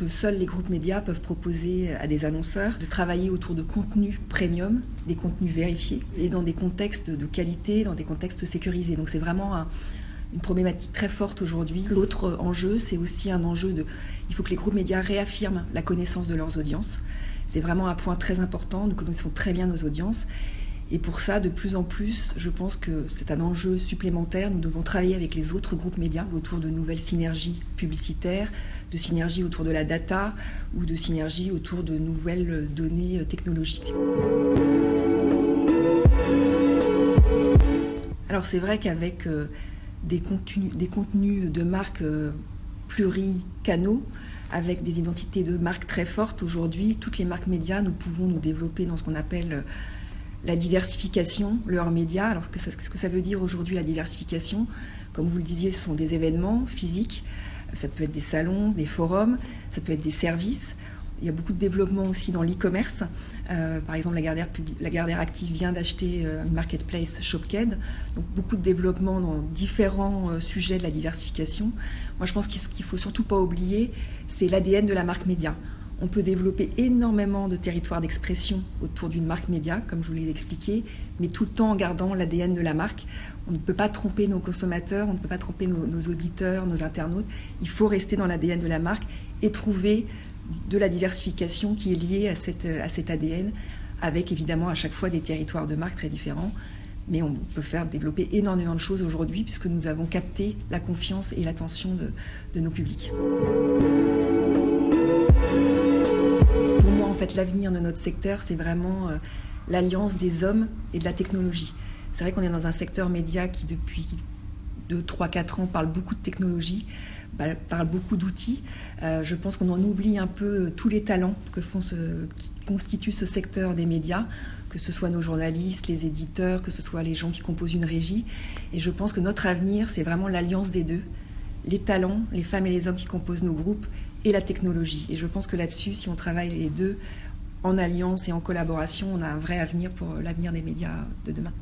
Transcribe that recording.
que seuls les groupes médias peuvent proposer à des annonceurs, de travailler autour de contenus premium, des contenus vérifiés, et dans des contextes de qualité, dans des contextes sécurisés. Donc c'est vraiment une problématique très forte aujourd'hui. L'autre enjeu, c'est aussi un enjeu il faut que les groupes médias réaffirment la connaissance de leurs audiences. C'est vraiment un point très important, nous connaissons très bien nos audiences. Et pour ça, de plus en plus, je pense que c'est un enjeu supplémentaire. Nous devons travailler avec les autres groupes médias autour de nouvelles synergies publicitaires, de synergies autour de la data ou de synergies autour de nouvelles données technologiques. Alors c'est vrai qu'avec des contenus de marques pluricanaux, avec des identités de marques très fortes, aujourd'hui, toutes les marques médias, nous pouvons nous développer dans ce qu'on appelle la diversification, leurs médias. Alors, qu'est-ce que ça veut dire aujourd'hui, la diversification ? Comme vous le disiez, ce sont des événements physiques, ça peut être des salons, des forums, ça peut être des services. Il y a beaucoup de développement aussi dans l'e-commerce. Par exemple, Lagardère Active vient d'acheter une marketplace Shopked. Donc, beaucoup de développement dans différents sujets de la diversification. Moi, je pense que ce qu'il ne faut surtout pas oublier, c'est l'ADN de la marque média. On peut développer énormément de territoires d'expression autour d'une marque média, comme je vous l'ai expliqué, mais tout le temps en gardant l'ADN de la marque. On ne peut pas tromper nos consommateurs, on ne peut pas tromper nos auditeurs, nos internautes. Il faut rester dans l'ADN de la marque et trouver de la diversification qui est liée à cet ADN, avec évidemment à chaque fois des territoires de marque très différents. Mais on peut faire développer énormément de choses aujourd'hui puisque nous avons capté la confiance et l'attention de nos publics. Pour moi, en fait, l'avenir de notre secteur, c'est vraiment l'alliance des hommes et de la technologie. C'est vrai qu'on est dans un secteur média qui, depuis 2, 3, 4 ans, parle beaucoup de technologie, parle beaucoup d'outils. Je pense qu'on en oublie un peu tous les talents qui constituent ce secteur des médias, que ce soit nos journalistes, les éditeurs, que ce soit les gens qui composent une régie. Et je pense que notre avenir, c'est vraiment l'alliance des deux. Les talents, les femmes et les hommes qui composent nos groupes et la technologie. Et je pense que là-dessus, si on travaille les deux en alliance et en collaboration, on a un vrai avenir pour l'avenir des médias de demain.